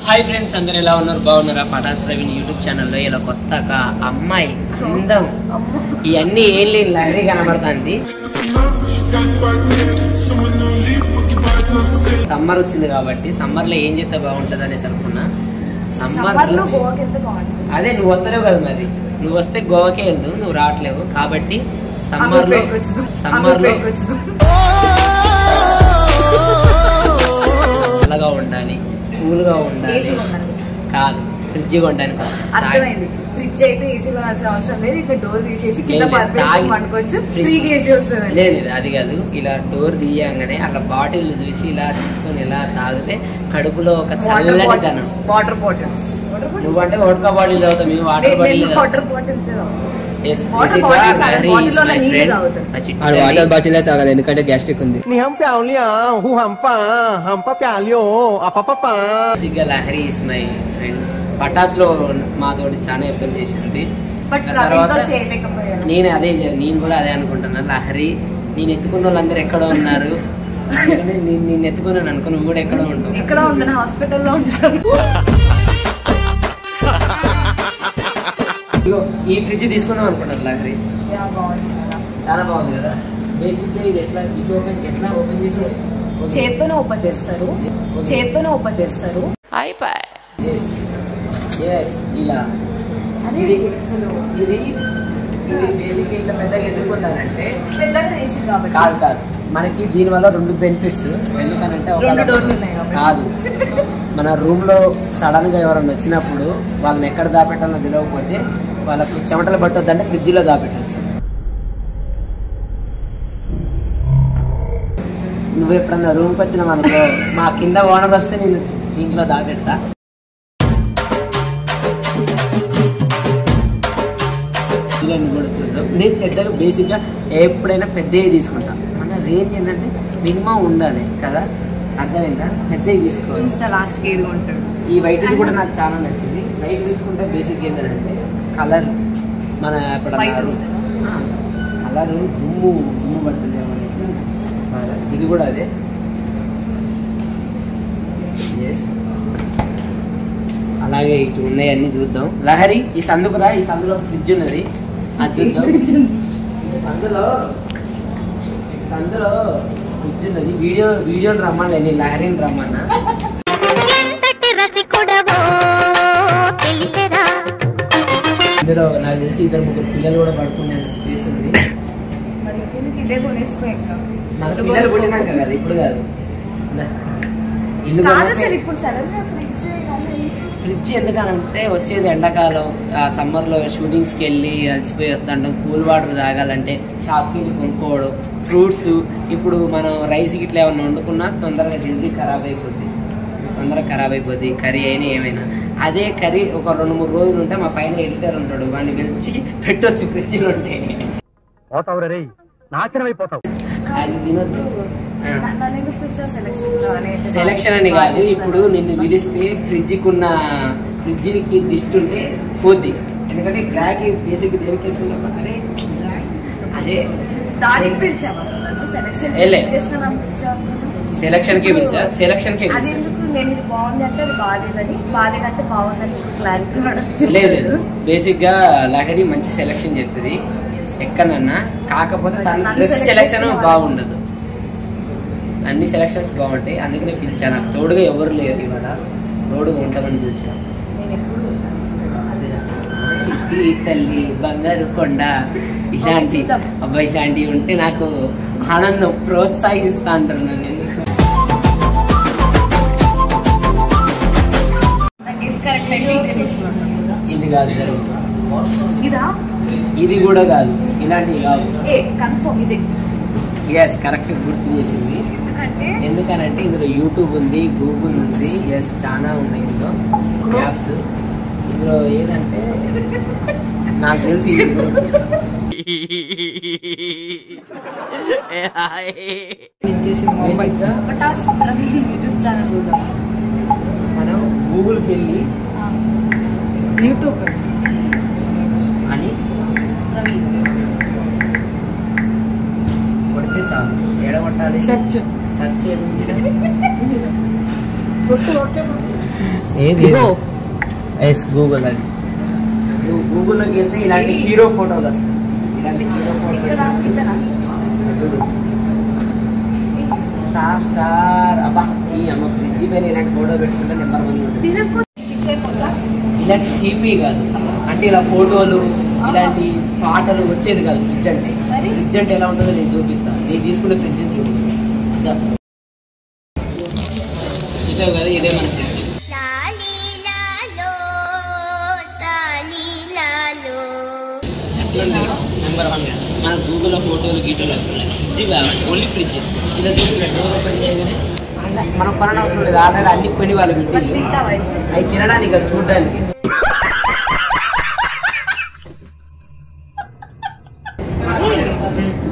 Hi friends, అందరు ఎలా ఉన్నారు? బాగున్నారా? పటాస్ ప్రవీణ్ యూట్యూబ్ ఛానల్లో ఇలా కొత్తగా అమ్మాయి అందం ఇవన్నీ ఏం లేని లహరి కనబడుతుంది. సమ్మర్ వచ్చింది కాబట్టి సమ్మర్ లో ఏం చేస్తే బాగుంటది అనేసి అనుకున్నా. సమ్మర్ లో అదే నువ్వు వస్తలేవు కదా, మరి నువ్వు వస్తే గోవాకే వెళ్దు, నువ్వు రావట్లేవు కాబట్టి సమ్మర్ లో చల్లగా ఉండాలి, కూల్ గా ఉండాలి. కాదు, ఫ్రిడ్జ్ కొనడానికి అర్థమైంది. ఫ్రిడ్జ్ అయితే ఏసీ కొనాల్సిన అవసరం లేదు. ఇట్లా డోర్ తీసేసి కింద పండుకోవచ్చు, ఫ్రీగా ఏసీ వస్తుంది. లేదు అది కాదు, ఇలా డోర్ తీయగానే అలా బాటిల్ చూసి ఇలా తీసుకొని ఇలా తాగితే కడుపులో ఒక చల్లటి ధనం. వాటర్ బాటిల్స్ నువ్వంటే వోడ్కా బాటిల్ తాగుతావు, మేము water bottle. Water bottles water bottle తాగాలి, ఎందుకంటే గ్యాస్ట్రిక్ ఉంది. Lahari is my friend. Patas లో మాతోటి చాలా ఎపిసోడ్ చేసింది. నేను కూడా అదే అనుకుంటున్నాను. లహరి నేను ఎత్తుకున్న వాళ్ళందరూ ఎక్కడో ఉన్నారు, నేను ఎత్తుకున్నాను అనుకో, నువ్వు కూడా ఎక్కడో ఉంటావు. ఎక్కడో ఉంటాను, హాస్పిటల్లో ఉంటాను. ఈ ఫ్రిడ్జ్ తీసుకుందాం అనుకుంటాను లహరి. చాలా బాగుంది కదా. బేసిక్ గా ఇది ఎట్లా ఓపెన్ చేసి చేత్తోనే ఓపెన్ చేస్తారు. ఇలా ఇది బేసిక్ ఇంత పెద్దగా ఎదుర్కొన్నారంటే కాదు, మనకి దీని వల్ల రెండు బెనిఫిట్స్. ఎందుకనంటే కాదు, మన రూమ్ లో సడన్ గా ఎవరైనా వచ్చినప్పుడు వాళ్ళని ఎక్కడ దాపెట్టాలో తెలియకపోతే వాళ్ళకు చెమటలు పట్టొద్దంటే ఫ్రిడ్జ్ లో దాపెట్టచ్చు. నువ్వు ఎప్పుడన్నా రూమ్కి వచ్చినావు అనుకో, మా కింద ఓనర్ వస్తే నేను దీంట్లో దాపెడతా. కూడా చూస్తాం. నేను పెద్దగా బేసిక్గా ఎప్పుడైనా పెద్దవి తీసుకుంటా. మన రేంజ్ ఏంటంటే మినిమం ఉండాలి కదా, అర్థమైందా? పెద్దవి తీసుకోవాలి. లాస్ట్ కి ఈ వైట్ కూడా నాకు చాలా నచ్చింది. వైట్ తీసుకుంటే బేసిక్ ఏంటంటే కలర్ మన కలర్ దుమ్ము పడుతుంది అనేసి. ఇది కూడా అదే. అలాగే ఇటు ఉన్నాయన్నీ చూద్దాం. లహరి ఈ సందుకురా, ఈ సందులో ఫ్రిడ్జ్ ఉన్నది, అది చూద్దాం. సందులో ఫ్రిడ్జ్ ఉన్నది. వీడియోని రమ్మలే, నేను లహరిని రమ్మన్నా. ఇందులో నాకు తెలిసి 2-3 పిల్లలు కూడా పడుకునే స్పేస్ ఉంది. మన పిల్లలు పుట్టినాక కదా, ఇప్పుడు కాదు. ఇల్లు ఫ్రిడ్జ్ ఎందుకనంటే వచ్చేది ఎండాకాలం, సమ్మర్ లో షూటింగ్స్ కి వెళ్ళి అలసిపోయి వస్తుంటాం. కూల్ వాటర్ తాగాలంటే షాప్కి వెళ్ళి కొనుక్కోవడం. ఫ్రూట్స్ ఇప్పుడు మనం రైస్ గిట్లా ఏమన్నా వండుకున్నా తొందరగా జల్దీ ఖరాబ్ అయిపోద్ది కర్రీ అయినా ఏమైనా. అదే కర్రీ ఒక 2-3 రోజులు ఉంటే మా పైన ఎడిటర్ ఉంటాడు, వాడిని పిలిచి పెట్టొచ్చు ఫ్రిడ్జ్లో ఉంటే. అది తినొద్దు. సెలక్షన్ అని కాదు, ఇప్పుడు నిన్ను పిలిస్తే ఫ్రిడ్జ్కి దిష్టి ఉంటే పోద్ది. ఎందుకంటే బ్లాక్ బేసిక్ దేనికేసి అరే అదే సెలక్షన్ కి పిలిచా. నేను ఇది బాగుంది అంటే అది బాగాలేదంటే బాగుందని నీకు క్లారిటీ లేదు. బేసిక్ గా లహరి మంచి సెలక్షన్ చేస్తుంది ఎక్కడన్నా. కాకపోతే తన డ్రెస్ సెలక్షన్ బాగుండదు, అన్ని సెలక్షన్స్ బాగుంటాయి. అందుకనే పిలిచా. నాకు తోడుగా ఎవరు లేరు, ఇవాళ తోడుగా ఉంటామని పిలిచా. చిట్టి తల్లి బంగారు కొండ ఇలాంటివి ఉంటే నాకు ఆనందం, ప్రోత్సహిస్తా అంటారు నన్ను. ఇది కాదు జరుగుతుంది, ఇది కూడా కాదు, ఇలాంటివి కాదు. ఎస్, కరెక్ట్ గుర్తు చేసింది. ఎందుకనంటే ఇందులో యూట్యూబ్ ఉంది, గూగుల్ ఉంది, ఎస్ చాలా ఉన్నాయి ఇందులో యాప్స్. ఇందులో ఏదంటే నాకు తెలిసి మనం గూగుల్కి వెళ్ళి యూట్యూబ్ అని కొడితే చాలు. ఏడగొట్టాలి, సెర్చ్ ఏది ఎస్ గూగుల్ అది గూగుల్లోకి వెళ్తే ఇలాంటి హీరో ఫోటోలు వస్తాయి. ఇలాంటి హీరో ఫోటోలు స్టార్ అబ్బా ఈ అమ్మ ఫ్రిడ్జ్ పైన ఇలాంటి ఫోటో పెట్టుకుంటే నెంబర్ 1 ఉంటుంది. ఇలాంటి చీపీ కాదు అంటే ఇలా ఫోటోలు ఇలాంటి పాటలు వచ్చేది కాదు. ఫ్రిడ్జ్ అంటే ఎలా ఉంటుందో నేను చూపిస్తాను. నేను తీసుకునే ఫ్రిడ్జ్ చూడు. చూసావు కదా ఇదే మన ఫ్రిడ్జ్. నెంబర్ 1 మన గూగుల్లో ఫోటోలు గీటోలు వస్తున్నాయి. ఫ్రిడ్జ్ కావాలి ఓన్లీ ఫ్రిడ్జ్. ఇలా డోర్ ఓపెన్ చేయగానే మనం కొనడం అవసరం లేదు. ఆల్రెడీ అన్ని కొని వాళ్ళు పెట్టి అవి తినడానికి అది చూడడానికి.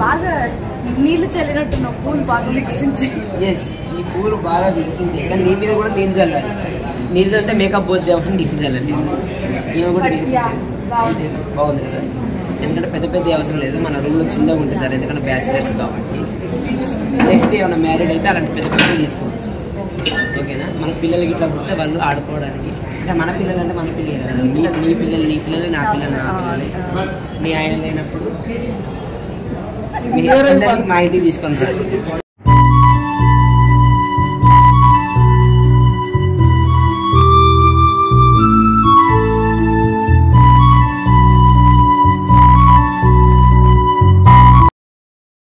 బాగా నీళ్ళు చల్లినట్టున్న పూలు బాగా మిక్సించి ఎస్ ఈ పూలు బాగా మిక్సించి కానీ నీ మీద కూడా నీళ్ళు చల్లాలి. నీళ్ళు చల్లితే మేకప్ పోతే నీళ్ళు చల్లాలి. ఇవి కూడా బాగుంది కదా. ఎందుకంటే పెద్ద పెద్ద అవసరం లేదు. మన రూమ్లో చిన్నగా ఉంటుంది సార్ ఎందుకంటే బ్యాచిలర్స్ కాబట్టి. నెక్స్ట్ ఏమైనా మ్యారేజ్ అయితే అలాంటి పెద్ద పిల్లలు తీసుకోవచ్చు. ఓకేనా మన పిల్లలకి ఇట్లా పుట్టే వాళ్ళు ఆడుకోవడానికి అంటే మన పిల్లలు అంటే మన పిల్లలు నీ పిల్లలు నా పిల్లలు మీ ఆయన లేనప్పుడు మా ఇంటికి తీసుకొని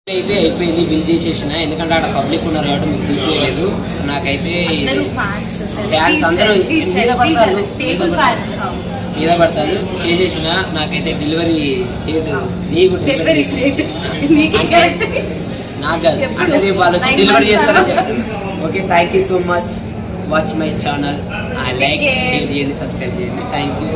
అయితే అయిపోయింది. బిల్ చేసేసిన ఎందుకంటే అక్కడ పబ్లిక్ ఉన్నారు కాబట్టి మీకు చూపించలేదు. నాకైతే ఫ్యాన్స్ అందరూ మీద పడతారు చేసేసిన. నాకైతే డెలివరీ డేట్ నాకు కాదు అంటే రేపు వాళ్ళు వచ్చి డెలివరీ చేస్తారని చెప్పారు. Okay thank you so much. Watch my channel. Like share చేయండి సబ్స్క్రైబ్ చేయండి. Thank you.